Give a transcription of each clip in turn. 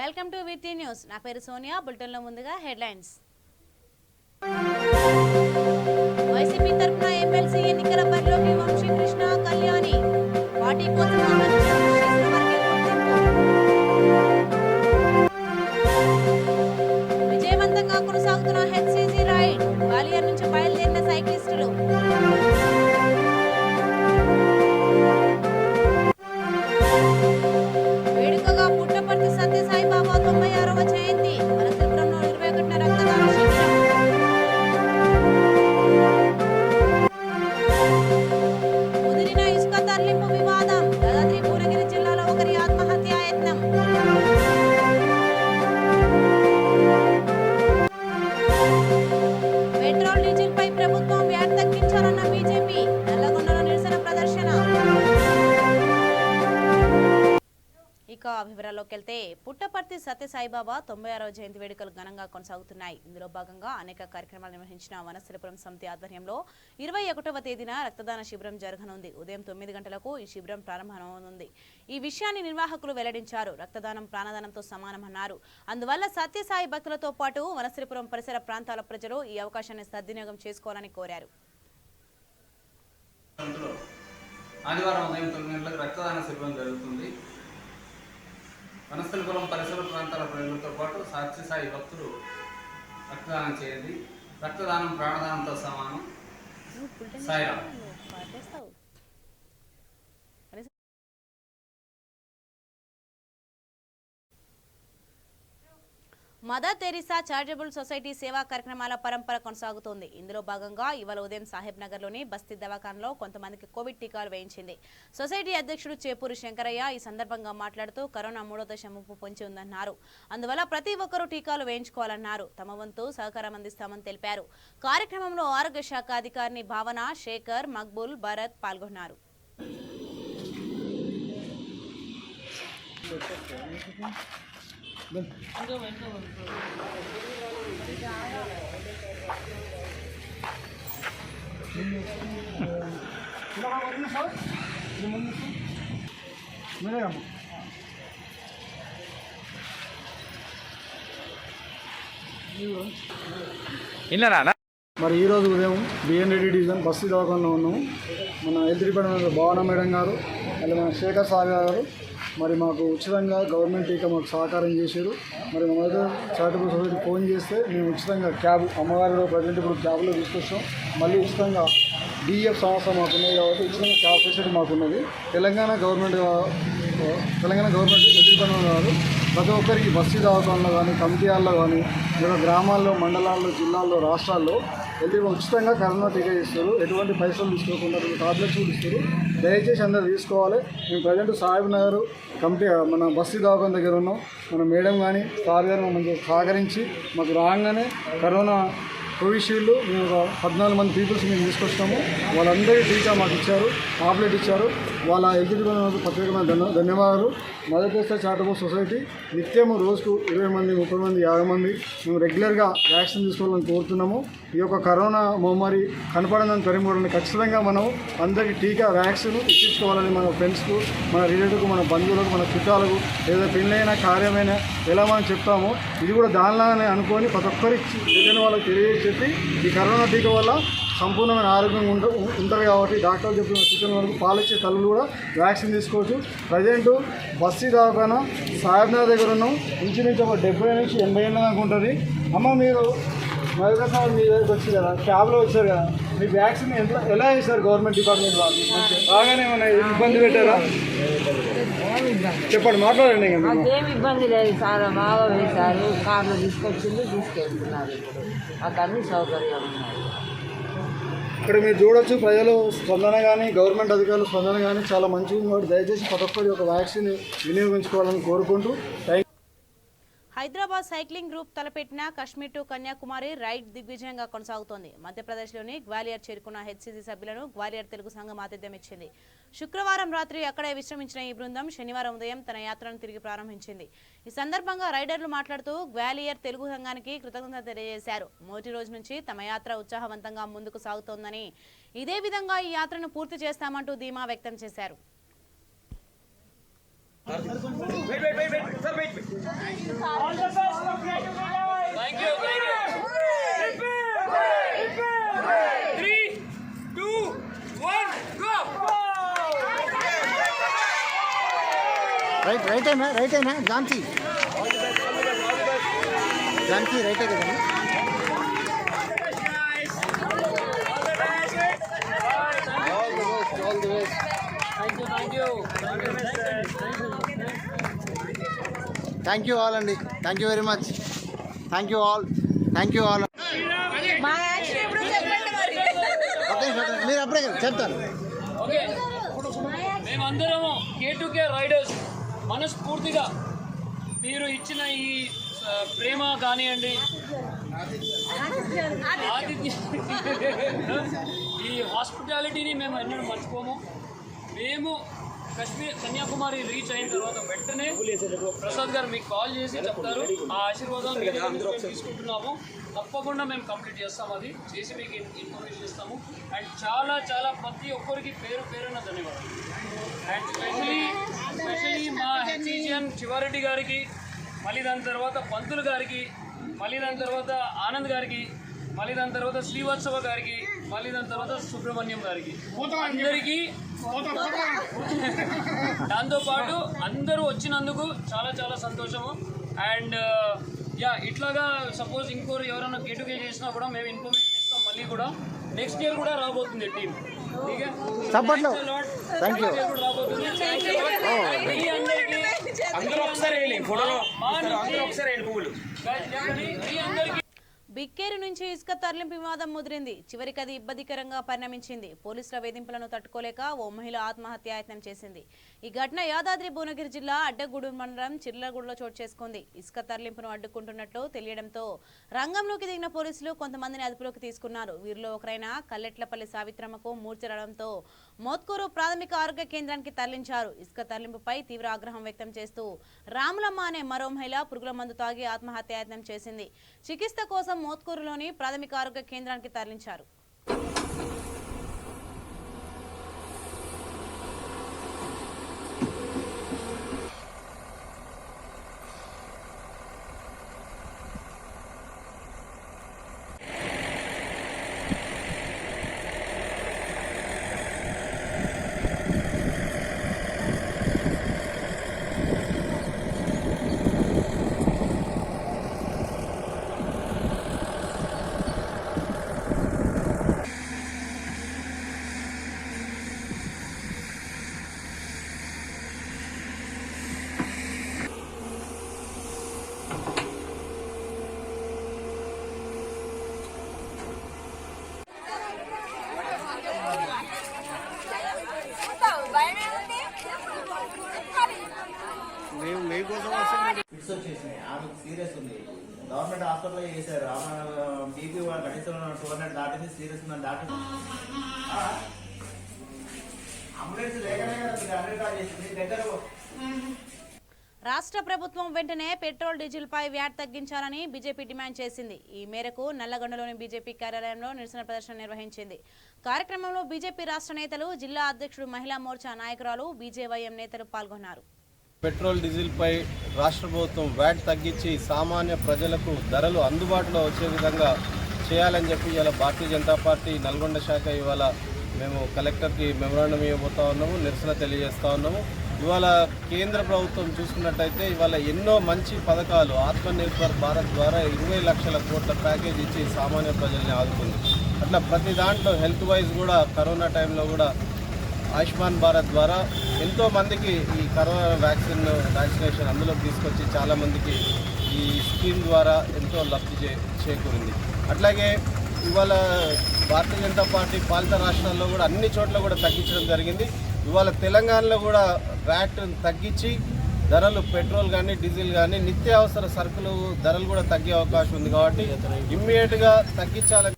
Welcome to విటి news. నా పేరు సోనియా. బులెటిన్లో ముందుగా హెడ్లైన్స్. వైసీపీ తరఫున ఎమ్మెల్సీ ఎన్నికల బరిలోకి వంశీకృష్ణ కళ్యాణి. పార్టీ కోసం విజయవంతంగా కొనసాగుతున్న హెచ్సిజి రైడ్. గ్వాలియర్ నుంచి బయలుదేరిన సైక్లిస్టులు. వేడుకగా పుట్టపర్తి సత్యసాయిబాబా 96వ జయంతి. వనస్థలిపురంలో 21న రక్తదాన శిబిరం. ముదిరిన ఇసుక తరలింపు వివాదం. యాదాద్రి భువనగిరి జిల్లాలో ఒకరి ఆత్మహత్యాయత్నం. పెట్రోల్ డీజిల్ పై ప్రభుత్వం వ్యాట్ తగ్గించాలన్న బీజేపీ. నల్లగొండలో నిరసన ప్రదర్శన. ఇక వివరాల్లోకి వెళ్తే పుట్టపర్తి సత్యసాయిబాబా 96వ జయంతి వేడుకలు ఘనంగా కొనసాగుతున్నాయి. ఇందులో భాగంగా అనేక కార్యక్రమాలు నిర్వహించిన వనస్థలిపురం సమితి ఆధ్వర్యంలో 21వ తేదీన రక్తదాన శిబిరం జరగనుంది. ఉదయం 9 గంటలకు ఈ శిబిరం ప్రారంభమవుతుంది. ఈ విషయాన్ని నిర్వాహకులు వెల్లడించారు. రక్తదానం ప్రాణదానంతో సమానమన్నారు. అందువల్ల సత్యసాయి భక్తులతో పాటు వనస్థలిపురం పరిసర ప్రాంతాల ప్రజలు ఈ అవకాశాన్ని సద్వినియోగం చేసుకోవాలని కోరారు. ఆదివారం ఉదయం 9 గంటలకు రక్తదాన శిబిరం జరుగుతుంది. వనస్థలిపురం పరిసర ప్రాంతాల ప్రజలతో పాటు సత్యసాయి భక్తులు రక్తదానం చేయండి. రక్తదానం ప్రాణదానంతో సమానం. Sairam. Mother Teresa charitable society సేవా కార్యక్రమాల పరంపర కొనసాగుతోంది. ఇందులో భాగంగా ఇవాళ ఉదయం సాహెబ్ నగర్లోని బస్తీ దవాఖానలో కొంతమందికి కోవిడ్ టీకాలు వేయించింది. సొసైటీ అధ్యక్షుడు చేపూరి శంకరయ్య ఈ సందర్భంగా మాట్లాడుతూ కరోనా 3వ దశ ముప్పు పొంచి ఉందన్నారు. అందువల్ల ప్రతి ఒక్కరూ టీకాలు వేయించుకోవాలన్నారు. తమ వంతు సహకారం అందిస్తామని తెలిపారు. కార్యక్రమంలో ఆరోగ్య శాఖ అధికారిని భావన, శేఖర్, మక్బూల్, భరత్ పాల్గొన్నారు. మరి ఈరోజు ఉదయం బిఎన్ రెడ్డి డివిజన్ బస్తీ దవాఖానలో ఉన్నాము. మన హెల్త్ డిపార్ట్మెంట్ భావన మేడం గారు, మళ్ళీ మన శేఖర్ సార్ గారు మరి మాకు ఉచితంగా గవర్నమెంట్ టీకా మాకు సహకారం చేశారు. మరి మా మదర్ చారిటబుల్ సొసైటీ ఫోన్ చేస్తే మేము ఉచితంగా క్యాబ్ అమ్మగారిలో ప్రజెంట్ ఇప్పుడు క్యాబ్లో తీసుకొచ్చాం. మళ్ళీ ఉచితంగా డిఎఫ్ సంస్థ మాకున్నది కాబట్టి ఉచితంగా క్యాబ్ ఫెసిలిటీ మాకున్నది. తెలంగాణ గవర్నమెంట్ హెల్త్ డిపార్ట్మెంట్ వారు ప్రతి ఒక్కరికి బస్తీ దవాఖానలో కానీ, కమిటీ హాల్లో కానీ, లేదా గ్రామాల్లో, మండలాల్లో, జిల్లాల్లో, రాష్ట్రాల్లో ఉచితంగా కరోనా టీకా ఇస్తారు. ఎటువంటి పైసలు తీసుకోకుండా టాబ్లెట్స్ కూడా ఇస్తారు. దయచేసి అందరూ తీసుకోవాలి. మేము ప్రజెంట్ సాహెబ్ నగర్ కమిటీ మన బస్తీ దవాఖాన దగ్గర ఉన్నాం. మన మేడం కానీ సార్ గారు మంచిగా సహకరించి మాకు రాగానే కరోనా కోవిషీల్డ్ మేము ఒక 14 మంది పీపుల్స్ మేము తీసుకొచ్చాము. వాళ్ళందరికీ టీకా మాకు ఇచ్చారు, టాబ్లెట్ ఇచ్చారు. వాళ్ళ హెల్త్ డిపార్ట్మెంట్ ప్రత్యేకమైన ధన్యవాదాలు. మదర్ తెరీసా చారిటబుల్ సొసైటీ నిత్యము రోజుకు 20 మంది, 30 మంది, 50 మంది మేము రెగ్యులర్గా వ్యాక్సిన్ తీసుకోవాలని కోరుతున్నాము. ఈ యొక్క కరోనా మహమ్మారి కనపడదని తరిమిపోవడానికి ఖచ్చితంగా మనం అందరికీ టీకా వ్యాక్సిన్ ఇచ్చించుకోవాలని మన ఫ్రెండ్స్కు, మన రిలేటివ్కు, మన బంధువులకు, మన చుట్టాలకు ఏదైనా పెళ్ళైనా కార్యమైనా ఎలా మనం చెప్తామో ఇది కూడా దానిలాగానే అనుకొని ప్రతి ఒక్కరికి తెలియని వాళ్ళకి తెలియజేసి చెప్పి ఈ కరోనా టీకా వల్ల సంపూర్ణమైన ఆరోగ్యంగా ఉంటుంది కాబట్టి డాక్టర్లు చెప్పిన సూచన వరకు పాలిచ్చే తల్లులు కూడా వ్యాక్సిన్ తీసుకోవచ్చు. ప్రజెంట్ బస్తీ దవాఖాన సాహెబ్ నగర్ దగ్గర ఉన్నాం. ఇంచుమించు ఒక 70 నుంచి 80 ఏళ్ళ దాకా ఉంటుంది. అమ్మ మీరు మొదటిసారి మీ దగ్గరికి వచ్చి కదా, క్యాబ్లో వచ్చారు కదా, మీ వ్యాక్సిన్ ఎలా వేశారు గవర్నమెంట్ డిపార్ట్మెంట్ వాళ్ళు? బాగానే ఏమైనా ఇబ్బంది పెట్టారా? చెప్పండి, మాట్లాడండి. ఏమి ఇబ్బంది లేదు సార్, బాగా వేశారు. కార్లో తీసుకెళ్తున్నారు. ఇప్పుడు మాకు అన్ని సౌకర్యాలు ఉన్నాయి. ఇక్కడ మీరు చూడొచ్చు ప్రజలు స్పందన కానీ, గవర్నమెంట్ అధికారులు స్పందన కానీ చాలా మంచిగా ఉంది. దయచేసి ప్రతి ఒక్కరి ఒక వ్యాక్సిన్ వినియోగించుకోవాలని కోరుకుంటూ హైదరాబాద్ సైక్లింగ్ గ్రూప్ తలపెట్టిన కాశ్మీర్ టు కన్యాకుమారి రైడ్ దిగ్విజయంగా కొనసాగుతోంది. మధ్యప్రదేశ్లోని గ్వాలియర్ చేరుకున్న హెచ్సిజి సభ్యులను గ్వాలియర్ తెలుగు సంఘం ఆతిథ్యం ఇచ్చింది. శుక్రవారం రాత్రి అక్కడే విశ్రమించిన ఈ బృందం శనివారం ఉదయం తన యాత్రను తిరిగి ప్రారంభించింది. ఈ సందర్భంగా రైడర్లు మాట్లాడుతూ గ్వాలియర్ తెలుగు సంఘానికి కృతజ్ఞత తెలియజేశారు. మొదటి రోజు నుంచి తమ యాత్ర ఉత్సాహవంతంగా ముందుకు సాగుతోందని, ఇదే విధంగా ఈ యాత్రను పూర్తి చేస్తామంటూ ధీమా వ్యక్తం చేశారు. రైటేనా ఝాన్సీ రైటే కదా థ్యాంక్ యూ ఆల్ అండి. Thank you very much. Thank you all. మీరు అప్పుడే చెప్తాను. ఓకే, మేమందరము K2K రైడర్స్ మనస్ఫూర్తిగా మీరు ఇచ్చిన ఈ ప్రేమ కానివ్వండి, ఈ హాస్పిటాలిటీని మేము ఎన్నడూ మర్చిపోము. మేము కన్యాకుమారి రీచ్ అయిన తర్వాత వెంటనే ప్రసాద్ గారు మీకు కాల్ చేసి చెప్తారు. ఆ ఆశీర్వాదం తీసుకుంటున్నాము. తప్పకుండా మేము కంప్లీట్ చేస్తాము. అది చేసి మీకు ఇన్ఫర్మేషన్ ఇస్తాము. అండ్ చాలా ప్రతి ఒక్కరికి పేరున ధన్యవాదాలు. అండ్ స్పెషలీ మా హెచ్ఈజిఎన్ శివారెడ్డి గారికి, మళ్ళీ దాని తర్వాత పంతులు గారికి, మళ్ళీ దాని తర్వాత ఆనంద్ గారికి, మళ్ళీ దాని తర్వాత శ్రీవత్సవ గారికి, మళ్ళీ దాని తర్వాత సుబ్రహ్మణ్యం గారికి, అందరికీ దాంతోపాటు అందరూ వచ్చినందుకు చాలా సంతోషము. అండ్ ఇట్లాగా సపోజ్ ఇంకోరు ఎవరైనా K2K చేసినా కూడా మేము ఇన్ఫర్మేషన్ ఇస్తాం. మళ్ళీ కూడా నెక్స్ట్ ఇయర్ కూడా రాబోతుంది టీం. బిక్కేరు నుంచి ఇసుక తరలింపు వివాదం ముదిరింది. చివరికి అది ఇబ్బందికరంగా పరిణమించింది. పోలీసుల వేధింపులను తట్టుకోలేక ఓ మహిళ ఆత్మహత్యాయత్నం చేసింది. ఈ ఘటన యాదాద్రి భువనగిరి జిల్లా అడ్డగూడూరు మండలం చిర్లగూడలో చోటు చేసుకుంది. ఇసుక తరలింపును అడ్డుకుంటున్నట్లు తెలియడంతో రంగంలోకి దిగిన పోలీసులు కొంతమందిని అదుపులోకి తీసుకున్నారు. వీరిలో ఒకరైన కల్లెట్లపల్లి సావిత్రమ్మకు మూర్ఛ రావడంతో మోత్కూరు ప్రాథమిక ఆరోగ్య కేంద్రానికి తరలించారు. ఇసుక తరలింపుపై తీవ్ర ఆగ్రహం వ్యక్తం చేస్తూ రాములమ్మ అనే మరో మహిళ పురుగుల మందు తాగి ఆత్మహత్యాయత్నం చేసింది. చికిత్స కోసం మోత్కూరులోని ప్రాథమిక ఆరోగ్య కేంద్రానికి తరలించారు. ఫిట్స్ వచ్చేసినాయి. ఆమె సీరియస్ ఉంది. గవర్నమెంట్ హాస్పిటల్లో చేశారు. ఆమె బీపీ కనీసం 200 దాటింది. సీరియస్ ఉందని డాక్టర్ అంబులెన్స్ లేకనే కదా అమెరికా చేసింది. దగ్గర రాష్ట్ర ప్రభుత్వం వెంటనే పెట్రోల్ డీజిల్ పై వ్యాట్ తగ్గించాలని బీజేపీ డిమాండ్ చేసింది. ఈ మేరకు నల్లగొండలోని బీజేపీ కార్యాలయంలో నిరసన ప్రదర్శన నిర్వహించింది. కార్యక్రమంలో బీజేపీ రాష్ట్ర నేతలు, జిల్లా అధ్యక్షుడు, మహిళా మోర్చా నాయకురాలు, బీజేవైఎం నేతలు పాల్గొన్నారు. పెట్రోల్ డీజిల్పై రాష్ట్ర ప్రభుత్వం వ్యాట్ తగ్గించి సామాన్య ప్రజలకు ధరలు అందుబాటులో వచ్చే విధంగా చేయాలని చెప్పి ఇవాళ భారతీయ జనతా పార్టీ నల్గొండ శాఖ ఇవాళ మేము కలెక్టర్కి మెమరాండం ఇవ్వబోతా ఉన్నాము, నిరసన తెలియజేస్తూ ఉన్నాము. ఇవాళ కేంద్ర ప్రభుత్వం చూసుకున్నట్టయితే ఇవాళ ఎన్నో మంచి పథకాలు ఆత్మనిర్భర్ భారత్ ద్వారా 20 లక్షల కోట్ల ప్యాకేజ్ ఇచ్చి సామాన్య ప్రజల్ని ఆదుకుంది. అట్లా ప్రతి దాంట్లో హెల్త్ వైజ్ కూడా కరోనా టైంలో కూడా ఆయుష్మాన్ భారత్ ద్వారా ఎంతో మందికి ఈ కరోనా వ్యాక్సినేషన్ అందులోకి తీసుకొచ్చి చాలామందికి ఈ స్కీమ్ ద్వారా ఎంతో లబ్ధి చేకూరింది. అట్లాగే ఇవాళ భారతీయ జనతా పార్టీ పాలిత రాష్ట్రాల్లో కూడా అన్ని చోట్ల కూడా తగ్గించడం జరిగింది. ఇవాళ తెలంగాణలో కూడా వ్యాట్ తగ్గించి ధరలు పెట్రోల్ కానీ డీజిల్ కానీ నిత్యావసర సరుకులు ధరలు కూడా తగ్గే అవకాశం ఉంది. కాబట్టి ఇమ్మీడియట్గా తగ్గించాలని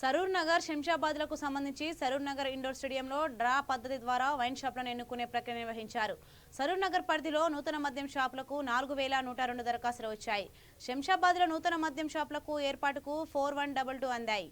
సరూర్ నగర్, శంషాబాద్లకు సంబంధించి సరూర్ నగర్ ఇండోర్ స్టేడియంలో డ్రా పద్ధతి ద్వారా వైన్ షాప్లను ఎన్నుకునే ప్రక్రియ నిర్వహించారు. సరూర్ నగర్ పరిధిలో నూతన మద్యం షాపులకు 4102 దరఖాస్తులు వచ్చాయి. శంషాబాద్లో నూతన మద్యం షాపులకు ఏర్పాటుకు 4122 అందాయి.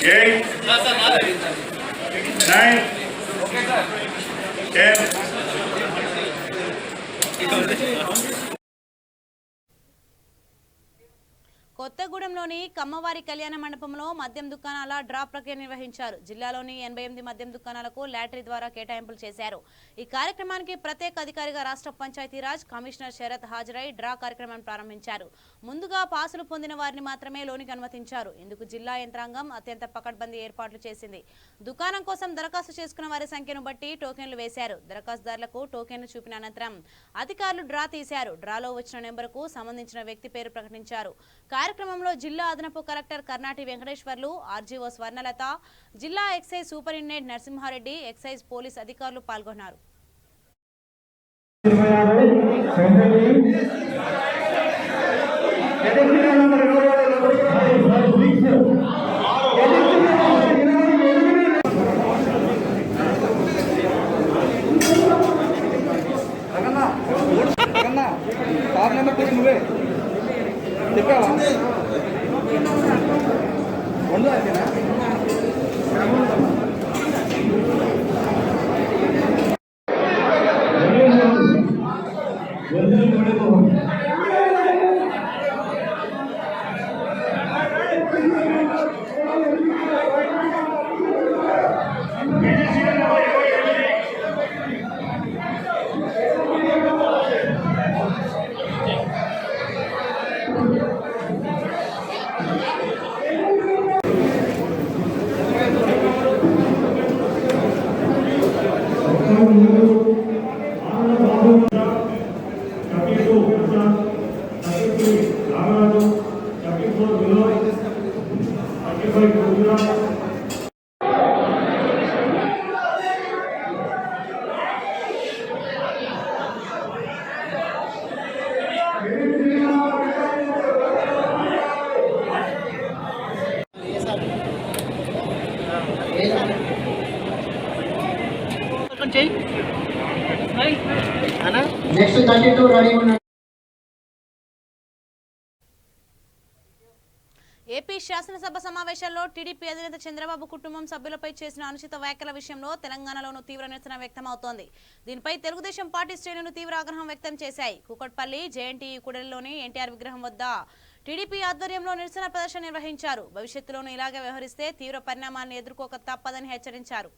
8, 9, 10. కొత్తగూడెంలోని కమ్మవారి కళ్యాణ మండపంలో మద్యం దుకాణాల డ్రా ప్రక్రియ నిర్వహించారు. జిల్లాలోని 88 మద్యం దుకాణాలకు లాటరీ ద్వారా కేటాయింపులు చేశారు. ఈ కార్యక్రమానికి ప్రత్యేక అధికారిగా రాష్ట్ర పంచాయతీరాజ్ కమిషనర్ శరత్ హాజరై డ్రా కార్యక్రమాన్ని ప్రారంభించారు. ముందుగా పాసులు పొందిన వారిని మాత్రమే లోనికి అనుమతించారు. ఇందుకు జిల్లా యంత్రాంగం అత్యంత పకడ్బందీ ఏర్పాట్లు చేసింది. దుకాణం కోసం దరఖాస్తు చేసుకున్న వారి సంఖ్యను బట్టి టోకెన్లు వేశారు. దరఖాస్తుదారులకు టోకెన్లు చూపిన అనంతరం అధికారులు డ్రా తీశారు. డ్రాలో వచ్చిన నెంబరుకు సంబంధించిన వ్యక్తి పేరు ప్రకటించారు. కార్యక్రమంలో జిల్లా అదనపు కలెక్టర్ కర్నాటి వెంకటేశ్వర్లు, ఆర్జీఓ స్వర్ణలత, జిల్లా excise superintendent Narasimhareddy, excise police అధికారులు పాల్గొన్నారు. నెక్స్ట్ 32 రెడీ ఉన్నారు. ఏపీ శాసనసభ సమావేశాల్లో టీడీపీ అధినేత చంద్రబాబు కుటుంబం సభ్యులపై చేసిన అనుచిత వ్యాఖ్యల విషయంలో తెలంగాణలోనూ తీవ్ర నిరసన వ్యక్తమవుతోంది. దీనిపై తెలుగుదేశం పార్టీ శ్రేణులు తీవ్ర ఆగ్రహం వ్యక్తం చేశాయి. కూకట్పల్లి జేఎన్టీయూ కూడలిలోని ఎన్టీఆర్ విగ్రహం వద్ద టీడీపీ ఆధ్వర్యంలో నిరసన ప్రదర్శన నిర్వహించారు. భవిష్యత్తులోనూ ఇలాగే వ్యవహరిస్తే తీవ్ర పరిణామాలను ఎదుర్కోక తప్పదని హెచ్చరించారు.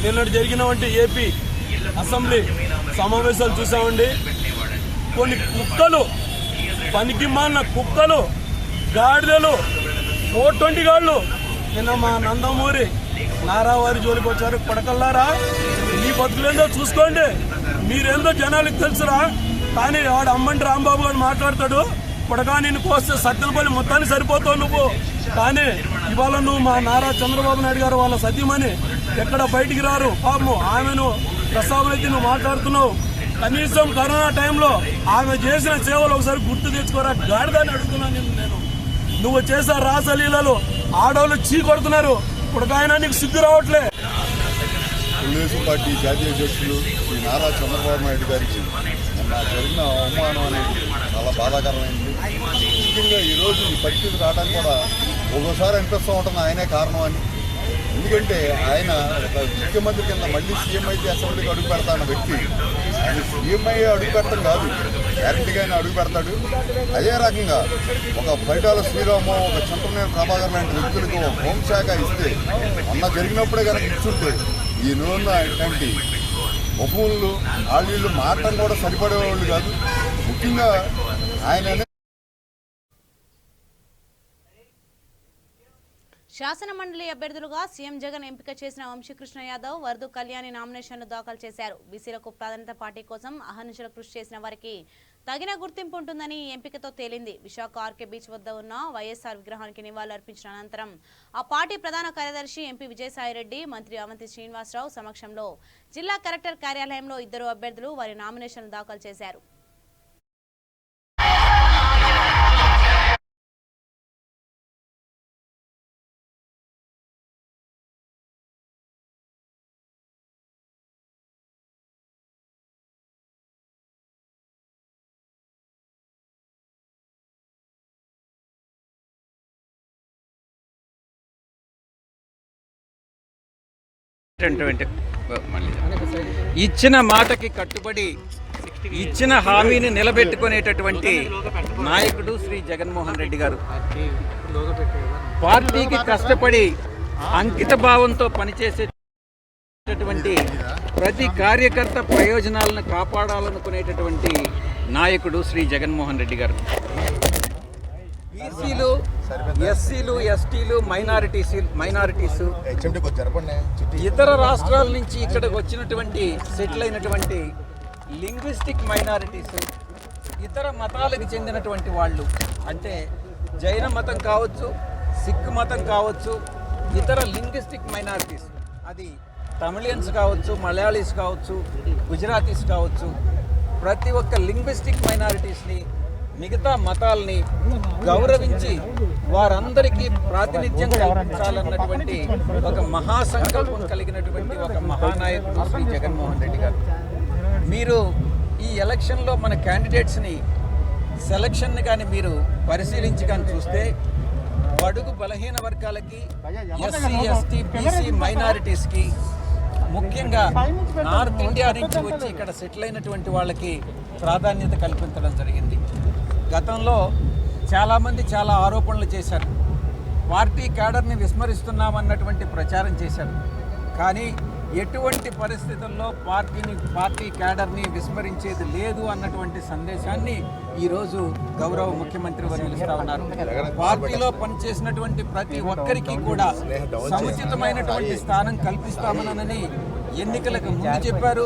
నిన్నటి జరిగినటువంటి ఏపీ అసెంబ్లీ సమావేశాలు చూసామండి. కొన్ని కుక్కలు, పనికి మాలిన కుక్కలు, గాడిదలు, 420 గాళ్ళు నిన్న మా నందమూరి నారావారి జోలికి వచ్చారు. కొడకల్లారా, మీ బతుకులేందో చూసుకోండి. మీరేందో జనాలకు తెలుసురా. కానీ వాడు అమ్మంటి రాంబాబు గారు మాట్లాడతాడు, కొడగా నిన్ను కోస్తే సత్యనపల్లి మొత్తాన్ని సరిపోతావు నువ్వు. కానీ ఇవాళ నువ్వు మా నారా చంద్రబాబు నాయుడు గారు వాళ్ళ సతీమణి ఎక్కడ బయటికి రారు, పాపము ఆమెను ప్రస్తావనైతే నువ్వు మాట్లాడుతున్నావు. కనీసం కరోనా టైంలో ఆమె చేసిన సేవలు ఒకసారి గుర్తు తెచ్చుకోరా గాడిదని అడుగుతున్నాను నేను. నువ్వు చేసే రాసలీలలో ఆడవాళ్ళు చీ కొడుతున్నారు. కొడకాయన నీకు సిగ్గు రావట్లే. తెలుగుదేశం పార్టీ జాతీయ అధ్యక్షులు శ్రీ నారా చంద్రబాబు నాయుడు గారికి నిన్న జరిగిన అవమానం అనేది చాలా బాధాకరమైంది. ముఖ్యంగా ఈరోజు ఈ పరిస్థితి రావడానికి కూడా ఒక్కోసారి అనిపిస్తూ ఉంటుంది ఆయనే కారణం అని. ఎందుకంటే ఆయన ఒక ముఖ్యమంత్రి కింద మళ్ళీ సీఎం అయితే అసెంబ్లీకి అడుగు పెడతాన్న వ్యక్తి ఆయన సీఎం అయ్యి అడుగు పెట్టడం కాదు, గ్యారెంటీగా ఆయన అడుగు పెడతాడు. అదే రకంగా ఒక పరిటాల శ్రీరాము, ఒక చింతనేని ప్రభాకర్ లాంటి వ్యక్తులకు ఒక హోంశాఖ ఇస్తే అన్న జరిగినప్పుడే కనుక ఇచ్చుంటే ఈ నూనె ఇట్లాంటి బహువులు వాళ్ళు మాటం కూడా సరిపడేవాళ్ళు కాదు. ముఖ్యంగా ఆయన శాసన మండలి అభ్యర్థులుగా సీఎం జగన్ ఎంపిక చేసిన వంశీకృష్ణ యాదవ్, వరదు కళ్యాణి నామినేషన్లు దాఖలు చేశారు. బీసీలకు ప్రాధాన్యత పార్టీ కోసం అహర్నిశలు కృషి చేసిన వారికి తగిన గుర్తింపు ఉంటుందని ఈ ఎంపికతో తేలింది. విశాఖ ఆర్కే బీచ్ వద్ద ఉన్న వైఎస్ఆర్ విగ్రహానికి నివాళులర్పించిన అనంతరం ఆ పార్టీ ప్రధాన కార్యదర్శి ఎంపీ విజయసాయిరెడ్డి, మంత్రి అవంతి శ్రీనివాసరావు సమక్షంలో జిల్లా కలెక్టర్ కార్యాలయంలో 2 అభ్యర్థులు వారి నామినేషన్లు దాఖలు చేశారు. ఇచ్చిన మాటకి కట్టుబడి ఇచ్చిన హామీని నిలబెట్టుకునేటటువంటి నాయకుడు శ్రీ జగన్మోహన్ రెడ్డి గారు. పార్టీకి కష్టపడి అంకిత భావంతో పనిచేసేటటువంటి ప్రతి కార్యకర్త ప్రయోజనాలను కాపాడాలనుకునేటటువంటి నాయకుడు శ్రీ జగన్మోహన్ రెడ్డి గారు. బీసీలు, ఎస్సీలు, ఎస్టీలు, మైనారిటీస్, ఇతర రాష్ట్రాల నుంచి ఇక్కడికి వచ్చినటువంటి సెటిల్ అయినటువంటి లింగ్విస్టిక్ మైనారిటీస్, ఇతర మతాలకు చెందినటువంటి వాళ్ళు, అంటే జైన మతం కావచ్చు, సిక్ మతం కావచ్చు, ఇతర లింగ్విస్టిక్ మైనారిటీస్, అది తమిళియన్స్ కావచ్చు, మలయాళీస్ కావచ్చు, గుజరాతీస్ కావచ్చు, ప్రతి ఒక్క లింగ్విస్టిక్ మైనారిటీస్ని, మిగతా మతాల్ని గౌరవించి వారందరికీ ప్రాతినిధ్యం కల్పించాలన్నటువంటి ఒక మహాసంకల్పం కలిగినటువంటి ఒక మహానాయకుడు శ్రీ జగన్మోహన్ రెడ్డి గారు. మీరు ఈ ఎలక్షన్లో మన క్యాండిడేట్స్ని సెలక్షన్ని కానీ మీరు పరిశీలించి కానీ చూస్తే బడుగు బలహీన వర్గాలకి, ఎస్సీ, ఎస్టీ, బీసీ, మైనారిటీస్కి, ముఖ్యంగా నార్త్ ఇండియా నుంచి వచ్చి ఇక్కడ సెటిల్ అయినటువంటి వాళ్ళకి ప్రాధాన్యత కల్పించడం జరిగింది. గతంలో చాలామంది చాలా ఆరోపణలు చేశారు, పార్టీ క్యాడర్ని విస్మరిస్తున్నామన్నటువంటి ప్రచారం చేశారు. కానీ ఎటువంటి పరిస్థితుల్లో పార్టీ క్యాడర్ని విస్మరించేది లేదు అన్నటువంటి సందేశాన్ని ఈరోజు గౌరవ ముఖ్యమంత్రి వర్యులు ఇస్తా ఉన్నారు. పార్టీలో పనిచేసినటువంటి ప్రతి ఒక్కరికి కూడా సముచితమైనటువంటి స్థానం కల్పిస్తామనని ఎన్నికలకు ముందు చెప్పారు,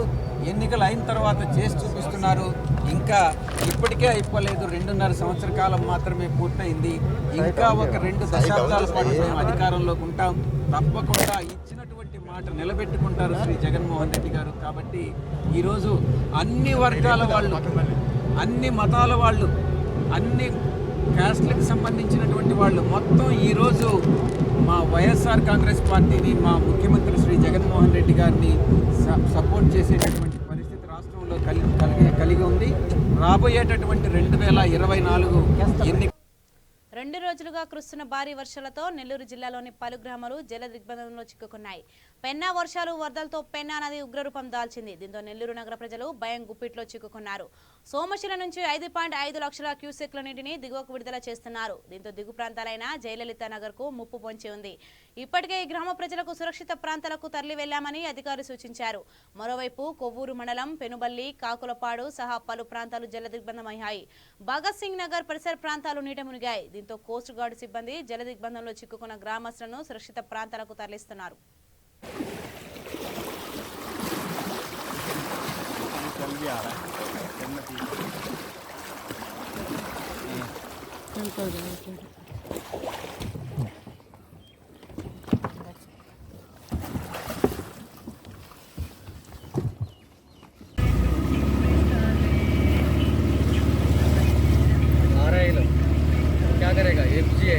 ఎన్నికలు అయిన తర్వాత చేసి చూపిస్తున్నారు. ఇంకా ఇప్పటికే అయిపోలేదు, 2.5 సంవత్సర కాలం మాత్రమే పూర్తయింది. ఇంకా ఒక 2 దశాబ్దాల పాటు మేము అధికారంలోకి ఉంటాం. తప్పకుండా ఇచ్చినటువంటి మాట నిలబెట్టుకుంటారు శ్రీ జగన్మోహన్ రెడ్డి గారు. కాబట్టి ఈరోజు అన్ని వర్గాల వాళ్ళు, అన్ని మతాల వాళ్ళు, అన్ని క్యాస్ట్లకు సంబంధించినటువంటి వాళ్ళు మొత్తం ఈరోజు మా వైఎస్ఆర్ కాంగ్రెస్ పార్టీని, మా ముఖ్యమంత్రి శ్రీ జగన్మోహన్ రెడ్డి గారిని సపోర్ట్ చేసేటటువంటి పరిస్థితి రాష్ట్రంలో కలిగి ఉంది. రాబోయేటటువంటి 2024 ఎన్నిక 2 రోజులుగా కురుస్తున్న భారీ వర్షాలతో నెల్లూరు జిల్లాలోని పలు గ్రామాలు జల దిగ్బంధంలో చిక్కుకున్నాయి. పెన్నా వర్షాలు, వరదలతో పెన్నా నది ఉగ్రరూపం దాల్చింది. దీంతో నెల్లూరు నగర ప్రజలు భయం గుప్పిట్లో చిక్కుకున్నారు. సోమశిల నుంచి 5.5 లక్షల క్యూసెక్ల నీటిని దిగువకు విడుదల చేస్తున్నారు. దీంతో దిగు ప్రాంతాలైన జయలలిత నగర్ కు ముప్పు పొంచి ఉంది. ఇప్పటికే ఈ గ్రామ ప్రజలకు సురక్షిత ప్రాంతాలకు తరలి వెళ్లామని అధికారులు సూచించారు. మరోవైపు కొవ్వూరు మండలం పెనుబల్లి, కాకులపాడు సహా పలు ప్రాంతాలు జల దిగ్బంధమయ్యాయి. భగత్ సింగ్ నగర్ పరిసర ప్రాంతాలు నీట మునిగాయి. దీంతో కోస్ట్ గార్డు సిబ్బంది జల దిగ్బంధంలో చిక్కుకున్న గ్రామస్తులను సురక్షిత ప్రాంతాలకు తరలిస్తున్నారు. क्या करेगा FGI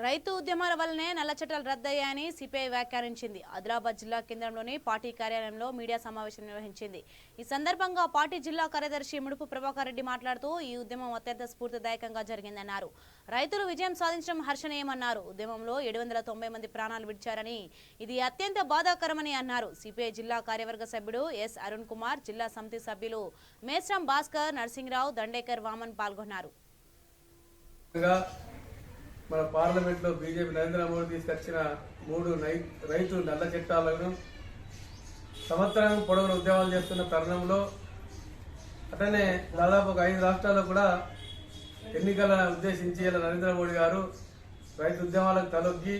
రైతు ఉద్యమాల వల్లనే నల్ల చట్టాలు రద్దయ్యాయని సిపిఐ వ్యాఖ్యానించింది. ఆదిలాబాద్ జిల్లా కేంద్రంలోని పార్టీ కార్యాలయంలో మీడియా సమావేశం నిర్వహించింది. ఈ సందర్భంగా పార్టీ జిల్లా కార్యదర్శి ముడుపు ప్రభాకర్ రెడ్డి మాట్లాడుతూ ఈ ఉద్యమం అత్యంత స్ఫూర్తిదాయకంగా జరిగిందన్నారు. రైతులు విజయం సాధించడం హర్షణీయమన్నారు. ఉద్యమంలో 790 మంది ప్రాణాలు విడిచారని, ఇది అత్యంత బాధాకరమని అన్నారు. సిపిఐ జిల్లా కార్యవర్గ సభ్యుడు ఎస్ అరుణ్ కుమార్, జిల్లా సమితి సభ్యులు మేస్రం భాస్కర్, నర్సింగ్రావు, దండేకర్ వామన్ పాల్గొన్నారు. మన పార్లమెంట్లో బీజేపీ నరేంద్ర మోడీ తీసుకొచ్చిన 3 రైతు నల్ల చట్టాలను సంవత్సరం పొడవున ఉద్యమాలు చేస్తున్న తరుణంలో అట్లనే దాదాపు ఒక 5 రాష్ట్రాల్లో కూడా ఎన్నికల ఉద్దేశించి ఇలా నరేంద్ర మోడీ గారు రైతు ఉద్యమాలకు తలొగ్గి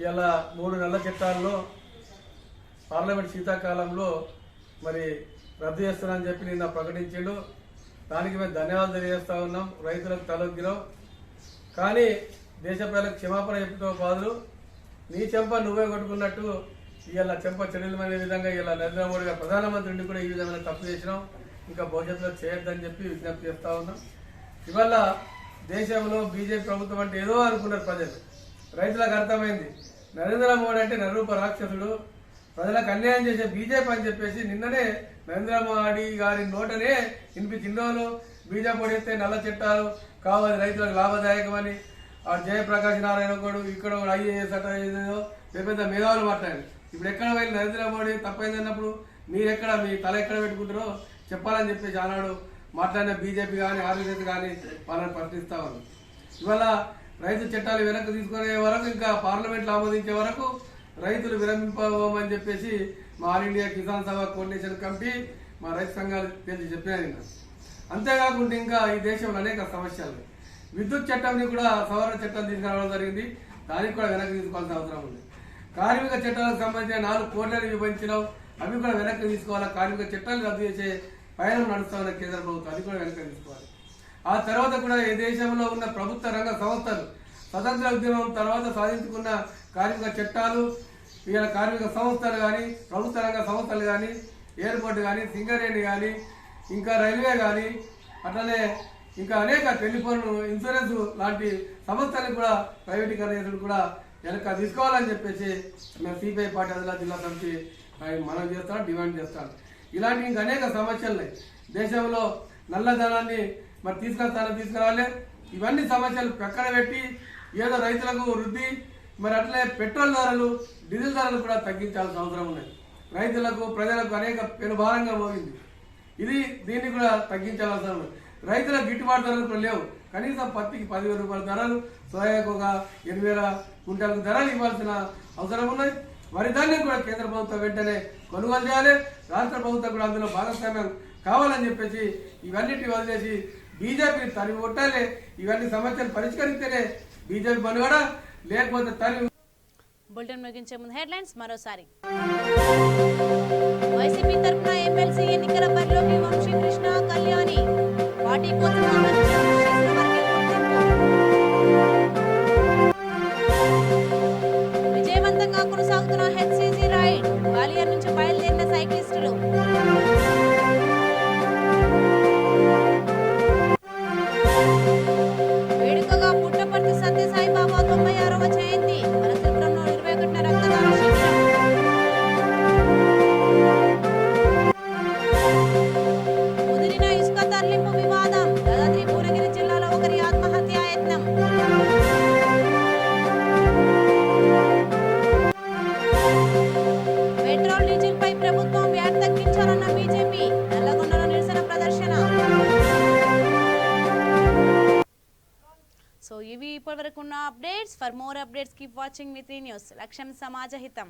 ఇలా 3 నల్ల చట్టాల్లో పార్లమెంట్ శీతాకాలంలో మరి రద్దు చేస్తున్నారని చెప్పి నిన్న ప్రకటించాడు. దానికి మేము ధన్యవాదాలు తెలియజేస్తా ఉన్నాం. రైతులకు తలొగ్గినాం, కానీ దేశ ప్రజలకు క్షమాపణ చెప్తూ కాదు, నీ చెంప నువ్వే కొట్టుకున్నట్టు ఇలా చెంప చెడులమనే విధంగా ఇలా నరేంద్ర మోడీ గారు ప్రధానమంత్రిని కూడా ఈ విధమైన తప్పు చేసినాం, ఇంకా భవిష్యత్తులో చేయొద్దని చెప్పి విజ్ఞప్తి చేస్తూ ఉన్నాం. ఇవాళ దేశంలో బీజేపీ ప్రభుత్వం అంటే ఏదో అనుకున్నారు ప్రజలు. రైతులకు అర్థమైంది నరేంద్ర మోడీ అంటే నరరూప రాక్షసుడు, ప్రజలకు అన్యాయం చేసే బీజేపీ అని చెప్పేసి నిన్ననే నరేంద్ర మోడీ గారి నోటనే ఇన్నిరోజులు బీజేపీ వేస్తే నల్ల చట్టాలు కావాలి రైతులకు లాభదాయకమని ఆ జయప్రకాష్ నారాయణ కూడా ఇక్కడ కూడా ఐఏఎస్ అట్లా ఏదో పెద్ద మేధావులు మాట్లాడారు. ఇప్పుడు ఎక్కడ వెళ్ళి నరేంద్ర మోడీ తప్పైంది అన్నప్పుడు మీరెక్కడ మీ తల ఎక్కడ పెట్టుకుంటారో చెప్పాలని చెప్పేసి ఆనాడు మాట్లాడిన బీజేపీ కానీ ఆర్ఎస్ఎస్ కానీ వాళ్ళని ప్రశ్నిస్తా ఉన్నారు. ఇవాళ రైతు చట్టాలు వెనక్కి తీసుకునే వరకు, ఇంకా పార్లమెంట్లో ఆమోదించే వరకు రైతులు విరమింపమని చెప్పేసి మా ఆల్ ఇండియా కిసాన్ సభ కోఆర్డినేషన్ కమిటీ మా రైతు సంఘాలు తెలిసి చెప్పిన. అంతేకాకుండా ఇంకా ఈ దేశంలో అనేక సమస్యలు, విద్యుత్ చట్టంని కూడా సవరణ చట్టం తీసుకురావడం జరిగింది, దానికి కూడా వెనక్కి తీసుకోవాల్సిన అవసరం ఉంది. కార్మిక చట్టాలకు సంబంధించిన 4 కోట్లను విభజించడం, అవి కూడా వెనక్కి తీసుకోవాలి. కార్మిక చట్టాలు రద్దు చేసే పయనం నడుస్తా ఉన్న కేంద్ర ప్రభుత్వం, అది కూడా వెనక్కి తీసుకోవాలి. ఆ తర్వాత కూడా ఈ దేశంలో ఉన్న ప్రభుత్వ రంగ సంస్థలు స్వతంత్ర ఉద్యమం తర్వాత సాధించుకున్న కార్మిక చట్టాలు, ఇవాళ కార్మిక సంస్థలు కానీ, ప్రభుత్వ రంగ సంస్థలు కానీ, ఎయిర్పోర్ట్ కానీ, సింగరేణి కానీ, ఇంకా రైల్వే కానీ, అట్లనే ఇంకా అనేక టెలిఫోన్ ఇన్సూరెన్స్ లాంటి సంస్థలను కూడా ప్రైవేటీకరణ చేసుడు కూడా వెనక తీసుకోవాలని చెప్పేసి మేము సిపిఐ పార్టీ ఆదిలాబాద్ జిల్లా సమితి మనం చేస్తాం, డిమాండ్ చేస్తాం. ఇలాంటి ఇంకా అనేక సమస్యలు దేశంలో నల్లధనాన్ని మరి తీసుకురావాలి. ఇవన్నీ సమస్యలు పక్కన పెట్టి ఏదో రైతులకు వృద్ధి, మరి అట్లే పెట్రోల్ ధరలు, డీజిల్ ధరలు కూడా తగ్గించాల్సిన అవసరం ఉన్నాయి. రైతులకు ప్రజలకు అనేక పెనుభారంగా మోగింది. దీన్ని కూడా తగ్గించాల్సిన ఉంది. రైతుల గిట్టుబాటు ధరలు కూడా లేవు. కనీసం పత్తికి 10,000 రూపాయల ధరలు, సోయాకు ఒక 8,000 క్వింటాలకు ధరలు ఇవ్వాల్సిన అవసరం ఉన్నాయి. వరి ధాన్యం కూడా కేంద్ర ప్రభుత్వం వెంటనే కొనుగోలు చేయాలి. రాష్ట్ర ప్రభుత్వం కూడా అందులో భాగస్వామ్యం కావాలని చెప్పేసి ఇవన్నిటి వదిలేసి బీజేపీని తరిమి కొట్టాలి. ఇవన్నీ సమస్యలు పరిష్కరిస్తేనే బీజేపీ మనుగడ, లేకపోతే తరిమి. బులెటిన్ ముగించే ముందు హెడ్లైన్స్ మరోసారి. వైసీపీ తరఫున ఎమ్మెల్సీ ఎన్నికల బరిలోకి వంశీకృష్ణ కళ్యాణి, పార్టీ కోసం విజయవంతంగా కొనసాగుతున్న హెచ్సిజి రైడ్, గ్వాలియర్ నుంచి బయలుదేరిన సైక్లిస్టులు. వేడుకగా పుట్టపర్తి సత్యసాయిబాబా 96వ జయంతి, వనసపురంలో 21వ రక్తదాన శిబిరం. ముదిరిన ఇసుక తరలింపు వివాదం, యాదాద్రి భువనగిరి జిల్లాలో ఒకరి ఆత్మహత్యాయత్నం. పెట్రోల్ డీజిల్ పై ప్రభుత్వం వ్యాట్ తగ్గించాలన్న బీజేపీ, నల్లగొండలో నిరసన ప్రదర్శన. సో ఇవి ఇప్పటివరకు ఉన్న updates. For more updates keep watching Mitri news. లక్ష్యం సమాజ హితం.